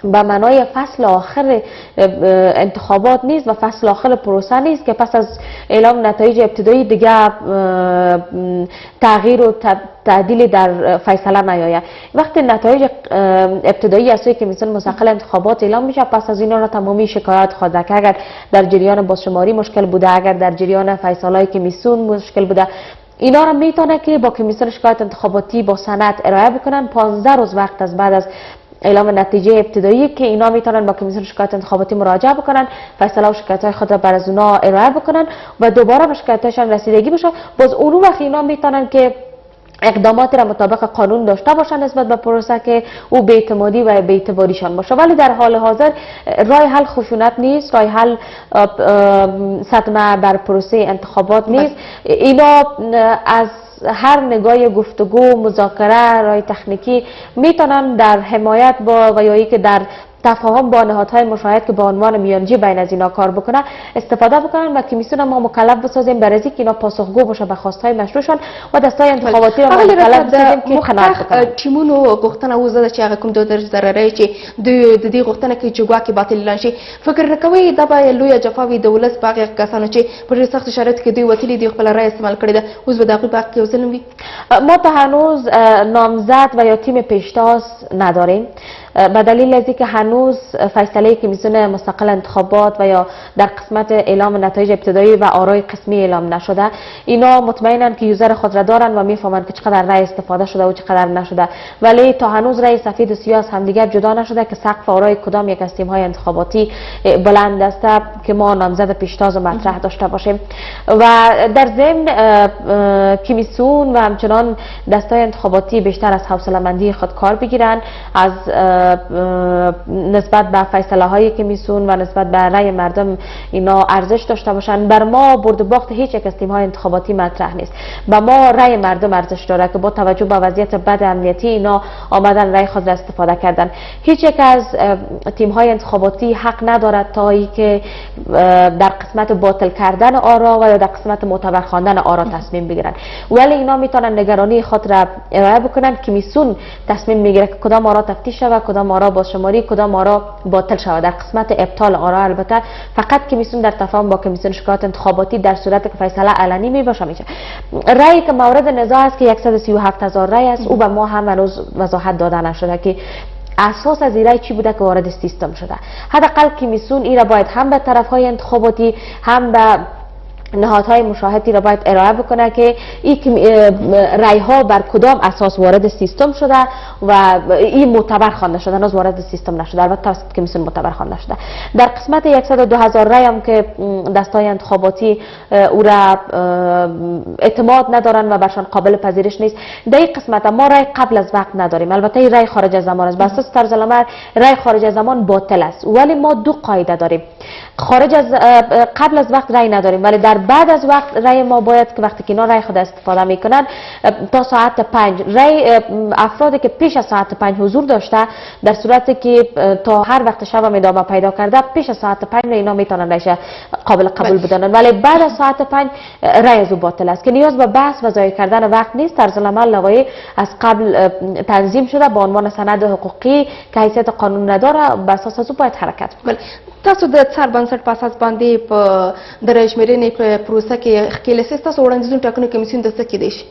به معنای فصل آخر انتخابات نیست و فصل آخر پروسه نیست که پس از اعلام نتایج ابتدایی دیگه تغییر و تعدیل در فیصله نیاید. وقتی نتایج ابتدایی از سوی کمیسیون مستقل انتخابات اعلام میشه، پس از اینا را تمامی شکایات خواهد که اگر در جریان بازشماری مشکل بوده، اگر در جریان فیصله کمیسیون مشکل بوده، اینا را میتونه که با کمیسیون شکایت انتخاباتی با سند ارائه بکنن 15 روز وقت از بعد از اعلام نتیجه ابتدایی که اینا میتونن با کمیسیون شکایت انتخاباتی مراجعه بکنن، فیصله و شکایت های خود را بر از اونا ارائه بکنن و دوباره به شکایت هایشان رسیدگی بشه. باز اون وقت اینا میتونن که اقداماتی را مطابق قانون داشته باشند نسبت به پروسه که او بی‌اعتمادی و بی‌اعتباریشان باشه. ولی در حال حاضر راه حل خشونت نیست، راه حل صدمه بر پروسه انتخابات نیست. اینا از هر نگاه گفتگو، مذاکره، راه تکنیکی میتونن در حمایت با و یا که در تفاهم با نهادهای مشاهد که با عنوان میانجی بین از اینا کار بکنه استفاده بکنن و کمیسیون ما مکلف بسازیم برای اینکه اینا پاسخگو باشه به خواستهای مشروعشان و دستای انتخاباتی را مکلف بسازیم که قناعت بکنن. ټیمونو غوښتنه وزده چې هغه کوم 2000 ضرري چې د دې غوښتنه کوي چې ګواکې باطل اعلان شي، فکر نه کوئ دا به لویه جفا وي د ولس په هغه کسانو چې په ډېر سخت شرایطو کې دوی وتلي دي خپله رایه استعمال کړې ده، اوس به د هغوی په حق کې یو ظلم وي؟ ما تا هنوز نامزد و یا تیم پیشتاز نداریم به دلیل از اینکه هنوز فیصله کمیسیون مستقل انتخابات و یا در قسمت اعلام نتایج ابتدایی و آرای قسمی اعلام نشده. اینا مطمئنن که یوزر خود را دارن و میفهمن که چقدر رای استفاده شده و چقدر نشده، ولی تا هنوز رای سفید و سیاه از همدیگر جدا نشده که سقف آرای کدام یک از تیم‌های انتخاباتی بلند است که ما نامزد پیشتاز و مطرح داشته باشیم. و در ضمن کمیسیون و همچنان دستای انتخاباتی بیشتر از حوصله‌مندی خود کار بگیرن، از نسبت به فیصله های کمیسیون و نسبت به رای مردم اینا ارزش داشته باشن. بر ما برد و باخت هیچ یک از تیم های انتخاباتی مطرح نیست، به ما رای مردم ارزش داره که با توجه به وضعیت بد امنیتی اینا آمدن رای خود را استفاده کردن. هیچ یک از تیم های انتخاباتی حق ندارد تا اینکه در قسمت باطل کردن آرا و یا در قسمت معتبر خواندن آرا تصمیم بگیرن، ولی اینا میتونن نگرانی خود را ارائه بکنن. کمیسیون تصمیم میگیره که کدام آرا تفتیش شود، کدام آرا بازشماری، کدام آرا باطل شود. در قسمت ابطال آرا البته فقط کمیسیون در تفاهم با کمیسیون شکایت انتخاباتی در صورت که فیصله علنی میباشه میشه. رأی که مورد نزاع است که 137,000 رأی است، او به ما هم هنوز وضاحت داده نشده که اساس از این رأی چی بوده که وارد سیستم شده. حداقل کمیسیون این را باید هم به طرفهای انتخاباتی هم به نهادهای مشاهدی را باید ارائه بکنه که این رای ها بر کدام اساس وارد سیستم شده و این معتبر خوانده شده، هنوز وارد سیستم نشده، البته توسط کمیسیون معتبر خوانده شده. در قسمت 102,000 رای هم که دستای انتخاباتی او را اعتماد ندارن و برشان قابل پذیرش نیست، در این قسمت ما رای قبل از وقت نداریم. البته این رای خارج از زمان است، بر اساس طرز العمل رای خارج از زمان باطل است، ولی ما دو قاعده داریم. خارج از قبل از وقت رای نداریم، ولی در بعد از وقت رای ما باید که وقتی که اینا رای خود استفاده میکنن تا ساعت 5 رای افرادی که پیش از ساعت 5 حضور داشته در صورتی که تا هر وقت شب هم ادامه پیدا کرده پیش از ساعت 5 اینا میتونن رایش قابل قبول بدانن، ولی بعد از ساعت 5 رای از او باطل است که نیاز به بحث و ضایع کردن وقت نیست. طرز العمل لوایح از قبل تنظیم شده با عنوان سند حقوقی که حیثیت قانون نداره، بر اساس از او باید حرکت بله. تاسو د څار بنسټ په اساس باندې په د رای شمیرنې په پروسه کې ښکېل سئ، ستاسو وړاندیزونه ټاکنو کمیسیون د څه کیدای شي؟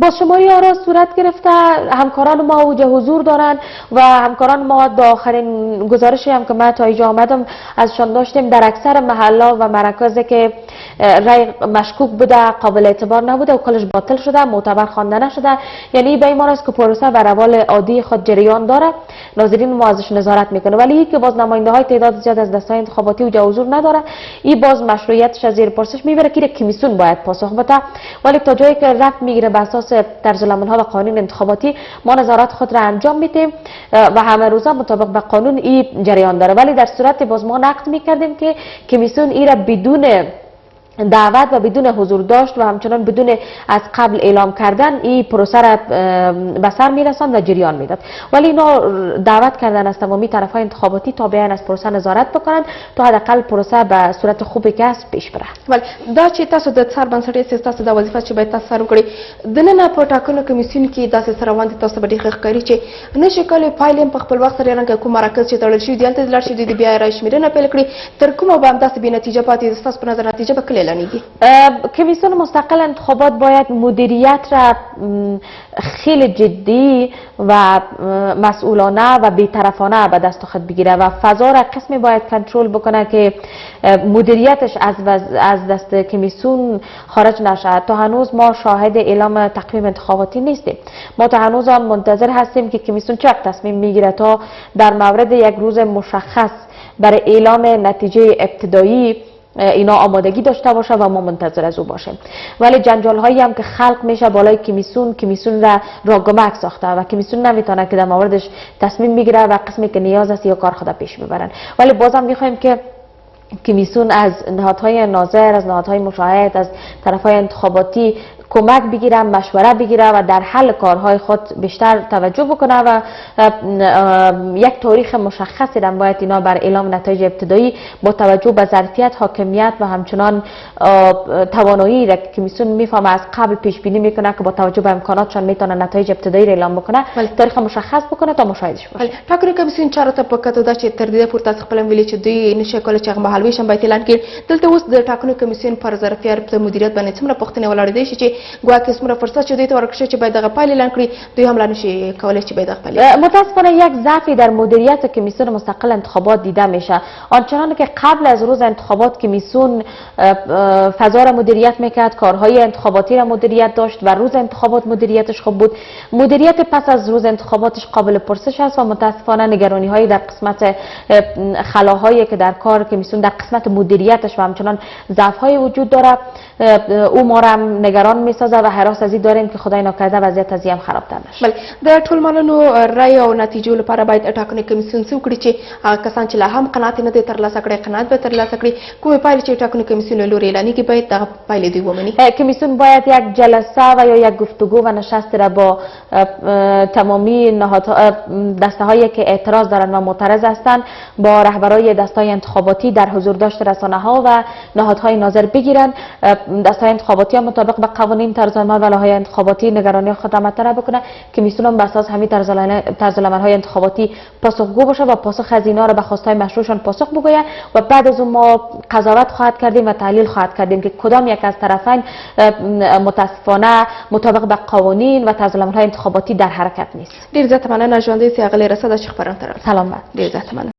با شماری آرا صورت گرفته، همکاران ما اوج حضور دارند و همکاران ما با آخرین گزارشی هم که من تا اینجا آمدم ازشان داشتیم در اکثر محلا و مراکزی که رای مشکوک بوده، قابل اعتبار نبوده و کلش باطل شده، معتبر خوانده نشده. یعنی به این است که پروسه بر روال عادی خود جریان داره، ناظرین ما ازش نظارت میکنه، ولی که باز نماینده های تعداد زیاد از دستای انتخاباتی اوج حضور نداره، این باز مشروعیتش از زیر پرسش میبره که کمیسیون باید پاسخ بده. ولی تا جایی که رفت میگیره به اساس طرز العمل‌ها و قانون انتخاباتی ما نظارت خود را انجام میدیم و همه روزا مطابق به قانون این جریان داره. ولی در صورت باز ما نقد میکردیم که کمیسیون این را بدون دعوت و بدون حضور داشت و همچنان بدون از قبل اعلام کردن این پروسه را به سر میرساند و جریان میداد. ولی اینا دعوت کردن از تمامی طرفهای انتخاباتی تا بیان از پروسه نظارت بکنند تا حداقل پروسه به صورت خوبی که است پیش بره. ول دا چې تاسو د څار بنسټي تاسو د وظیفه چې باید تاسو سره وکړي د نن په ټاکنو کمیسیون کې داسې سره وانت تاسو به ډېر ښکاري چې نشي کولای پایلې په خپل وخت سره رنګ کوم مرکز چې تړل شي دلته لړ شي د بیا رای شمیرنه پیل کړي تر کومه به هم داسې بې نتیجه پاتې تاسو په نظر نتیجه به کله اعلانیږي؟ کمیسیون مستقل انتخابات باید مدیریت را خیلی جدی و مسئولانه و بیطرفانه به دست خود بگیره و فضا را قسمی باید کنترل بکنه که مدیریتش از دست کمیسیون خارج نشه. تا هنوز ما شاهد اعلام تقویم انتخاباتی نیستیم. ما تا هنوز هم منتظر هستیم که کمیسیون چه تصمیم میگیره تا در مورد یک روز مشخص برای اعلام نتیجه ابتدایی اینا آمادگی داشته باشه و ما منتظر از او باشیم. ولی جنجال هایی هم که خلق میشه بالای کمیسیون را راگمک ساخته و کمیسیون نمیتونه که در موردش تصمیم بگیره و قسمی که نیاز است یا کار خود پیش ببرن. ولی بازم میخوایم که کمیسیون از نهادهای ناظر، از نهادهای مشاهد، از طرفهای انتخاباتی کمک بگیره، مشوره بگیره و در حل کارهای خود بیشتر توجه بکنه و یک تاریخ مشخصی را باید اینا بر اعلام نتایج ابتدایی با توجه به ظرفیت، حاکمیت و همچنان توانایی را که کمیسیون میفهمه از قبل پیش بینی میکنه که با توجه به امکاناتشان میتونه نتایج ابتدایی را اعلام بکنه، تاریخ مشخص بکنه تا مشاهدش باشه. ټاکنې کمیسیون چارو ته په کتو دا چې تر دې پورته خپل ویلي چې دوی نشي کولای چې هغه مهالویش هم باید اعلان کړي. دلته اوس د ټاکنو کمیسیون پر ظرفیت په مدیریت باندې څومره پوښتنې ولاړې دي چې ګواکې څومره فرصت چې دوی ته ورکړل شي چې باید دغه پایلې اعلان کړي، دوی هم لا نشي کولای چې باید دغه پایلې. متاسفانه یک ضعفی در مدیریت کمیسیون مستقل انتخابات دیده میشه. آنچنان که قبل از روز انتخابات کمیسیون فضا را مدیریت میکرد، کارهای انتخاباتی را مدیریت داشت و روز انتخابات مدیریتش خوب بود. مدیریت پس از روز انتخاباتش قابل پرسش است و متاسفانه نگرانی هایی در قسمت خلاهایی که در کار کمیسیون در قسمت مدیریتش و همچنان ضعف های وجود داره. او ما را نگران میسازه و هراس ازی داریم که خدای ناکرده وضعیت از هم خرابتر نشه. بله، د ټولمنلو رای او نتیجو لپاره باید ټاکنې کمیسیون څه وکړي چې کسان چې لا هم قناعت نه دي ترلاسه کړي قناعت به ترلاسه کړي. کومې پایلې چې ټاکنې کمیسیون له لوري اعلانیږي باید دغه پایلې دوی ومني. کمیسیون باید یک جلسه و یا یک گفتگو و نشست را با تمامی نهادها دسته هایی که اعتراض دارند و معترض هستند با رهبرای دسته‌های انتخاباتی در حضور داشت رسانه‌ها و نهادهای ناظر بگیرند. دسته‌های انتخاباتی هم مطابق به قوانین طرزالعمل و لایحه‌های انتخاباتی نگرانی خود را مطرح بکنه. کمیسیون هم بر اساس همین طرزالعمل‌های انتخاباتی پاسخگو باشه و پاسخ از اینا را به خواستهای مشروعشان پاسخ بگوید و بعد از اون ما قضاوت خواهد کردیم و تحلیل خواهد کردیم که کدام یک از طرفین متاسفانه مطابق به قوانین و طرزالعمل‌های انتخاباتی در حرکت نیست. ډیر زیاته مننه ژوندۍ سي اغلی رسد چې خبرونه تر سلام. ډیر زیاته مننه.